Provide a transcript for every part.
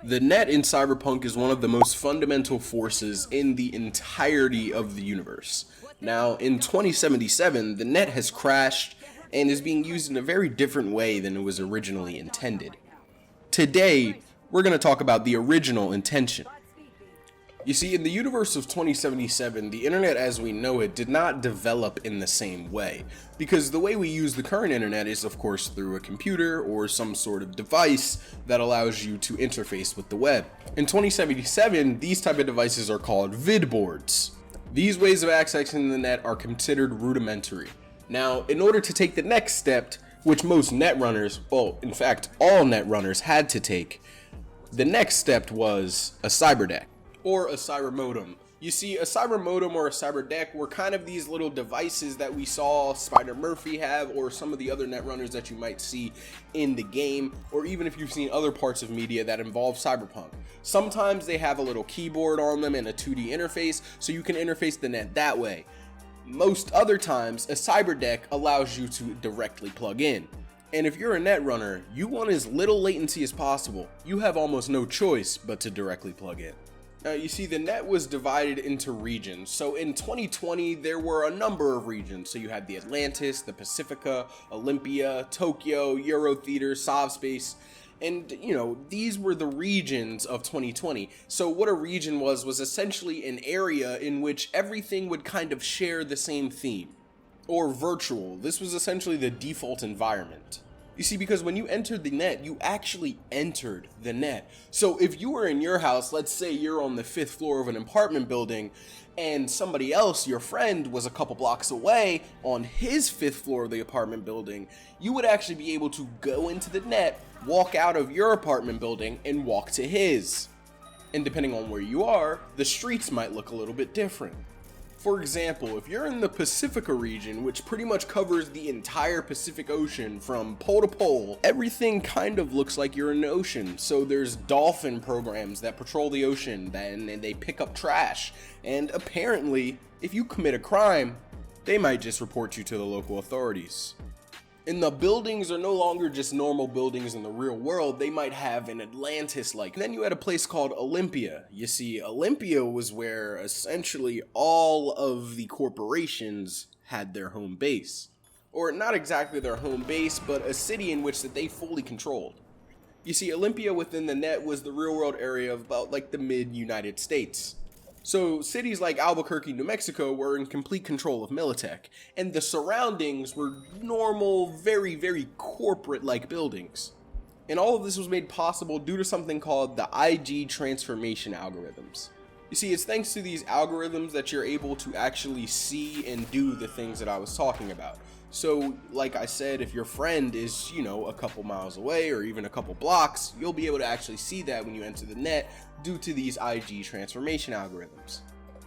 The net in Cyberpunk is one of the most fundamental forces in the entirety of the universe. Now, in 2077, the net has crashed and is being used in a very different way than it was originally intended. Today, we're going to talk about the original intention. You see, in the universe of 2077, the internet as we know it did not develop in the same way, because the way we use the current internet is of course through a computer or some sort of device that allows you to interface with the web. In 2077, these type of devices are called vid boards. These ways of accessing the net are considered rudimentary. Now, in order to take the next step, which most netrunners, well, in fact, all netrunners had to take, the next step was a cyberdeck. Or a cyber modem. You see, a cyber modem or a cyber deck were kind of these little devices that we saw Spider Murphy have, or some of the other netrunners that you might see in the game, or even if you've seen other parts of media that involve Cyberpunk. Sometimes they have a little keyboard on them and a 2D interface, so you can interface the net that way. Most other times, a cyber deck allows you to directly plug in. And if you're a netrunner, you want as little latency as possible. You have almost no choice but to directly plug in. Now, you see, the net was divided into regions. So in 2020, there were a number of regions. So you had the Atlantis, the Pacifica, Olympia, Tokyo, Euro Theater, Sovspace. And, these were the regions of 2020. So what a region was essentially an area in which everything would kind of share the same theme. Or virtual. This was essentially the default environment. You see, because when you entered the net, you actually entered the net. So if you were in your house, let's say you're on the 5th floor of an apartment building, and somebody else, your friend, was a couple blocks away on his 5th floor of the apartment building, you would actually be able to go into the net, walk out of your apartment building, and walk to his. And depending on where you are, the streets might look a little bit different. For example, if you're in the Pacifica region, which pretty much covers the entire Pacific Ocean from pole to pole, everything kind of looks like you're in the ocean. So there's dolphin programs that patrol the ocean, and they pick up trash. And apparently, if you commit a crime, they might just report you to the local authorities. And the buildings are no longer just normal buildings in the real world, they might have an Atlantis-like. Then you had a place called Olympia. You see, Olympia was where essentially all of the corporations had their home base. Or not exactly their home base, but a city in which that they fully controlled. You see, Olympia within the net was the real world area of about like the mid-United States. So cities like Albuquerque, New Mexico were in complete control of Militech, and the surroundings were normal, very, very corporate-like buildings. And all of this was made possible due to something called the IG transformation algorithms. You see, it's thanks to these algorithms that you're able to actually see and do the things that I was talking about. So, like I said, if your friend is, a couple miles away or even a couple blocks, you'll be able to actually see that when you enter the net due to these IG transformation algorithms.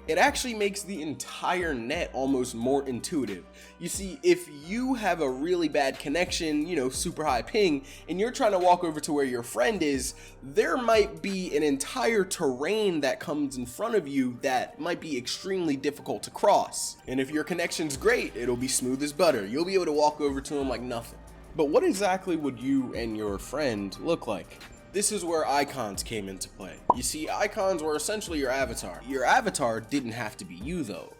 It actually makes the entire net almost more intuitive. You see, if you have a really bad connection, super high ping, and you're trying to walk over to where your friend is, there might be an entire terrain that comes in front of you that might be extremely difficult to cross. And if your connection's great, it'll be smooth as butter. You'll be able to walk over to him like nothing. But what exactly would you and your friend look like? This is where icons came into play. You see, icons were essentially your avatar. Your avatar didn't have to be you though.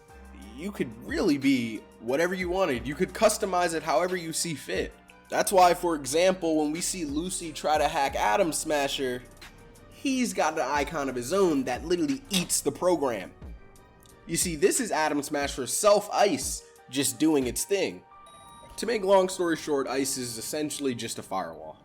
You could really be whatever you wanted. You could customize it however you see fit. That's why, for example, when we see Lucy try to hack Atom Smasher, he's got an icon of his own that literally eats the program. You see, this is Atom Smasher's self-ice just doing its thing. To make long story short, ice is essentially just a firewall.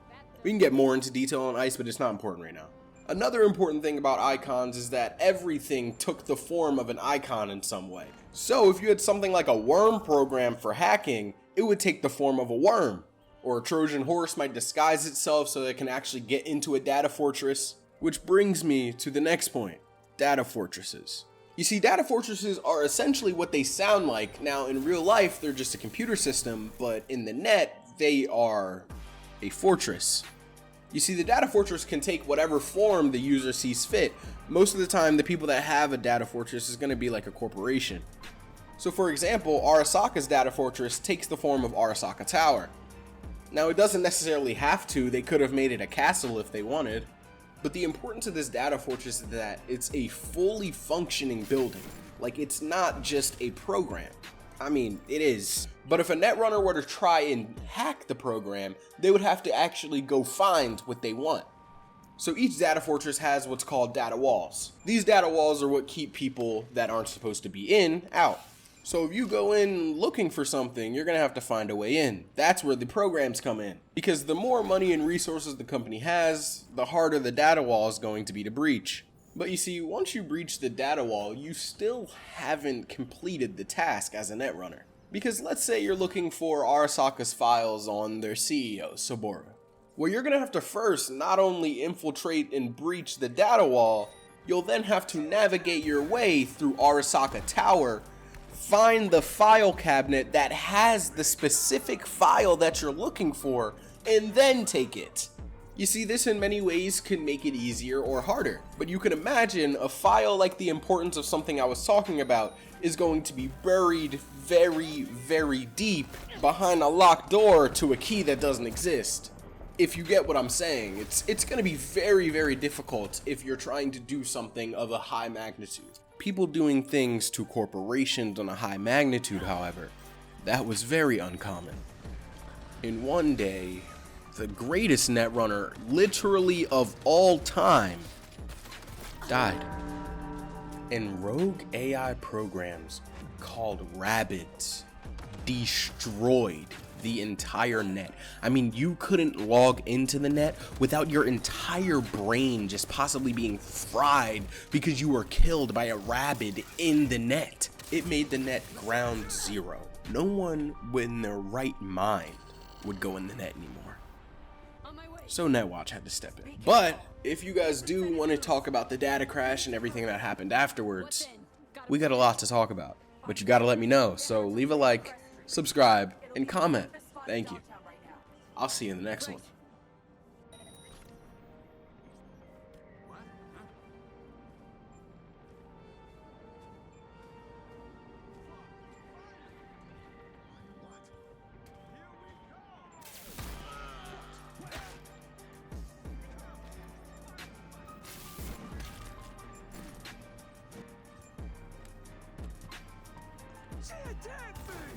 We can get more into detail on ice, but it's not important right now. Another important thing about icons is that everything took the form of an icon in some way. So if you had something like a worm program for hacking, it would take the form of a worm. Or a Trojan horse might disguise itself so that it can actually get into a data fortress. Which brings me to the next point, data fortresses. You see, data fortresses are essentially what they sound like. Now, in real life, they're just a computer system, but in the net, they are a fortress. You see, the data fortress can take whatever form the user sees fit. Most of the time, the people that have a data fortress is going to be like a corporation. So for example, Arasaka's data fortress takes the form of Arasaka Tower. Now, it doesn't necessarily have to. They could have made it a castle if they wanted. But the importance of this data fortress is that it's a fully functioning building. Like, it's not just a program. I mean, it is. But if a netrunner were to try and hack the program, they would have to actually go find what they want. So each data fortress has what's called data walls. These data walls are what keep people that aren't supposed to be in out. So if you go in looking for something, you're gonna have to find a way in. That's where the programs come in. Because the more money and resources the company has, the harder the data wall is going to be to breach. But you see, once you breach the data wall, you still haven't completed the task as a netrunner. Because let's say you're looking for Arasaka's files on their CEO, Saburo. Well, you're gonna have to first not only infiltrate and breach the data wall, you'll then have to navigate your way through Arasaka Tower, find the file cabinet that has the specific file that you're looking for, and then take it. You see, this in many ways can make it easier or harder, but you can imagine a file like the importance of something I was talking about is going to be buried very, very deep behind a locked door to a key that doesn't exist. If you get what I'm saying, it's going to be very, very difficult if you're trying to do something of a high magnitude. People doing things to corporations on a high magnitude, however, that was very uncommon. In one day, the greatest netrunner, literally of all time, died. And rogue AI programs called Rabbids destroyed the entire net. I mean, you couldn't log into the net without your entire brain just possibly being fried because you were killed by a Rabbid in the net. It made the net ground zero. No one in their right mind would go in the net anymore. So Netwatch had to step in. But if you guys do want to talk about the data crash and everything that happened afterwards, we got a lot to talk about. But you gotta let me know. So leave a like, subscribe, and comment. Thank you. I'll see you in the next one. She attacked me!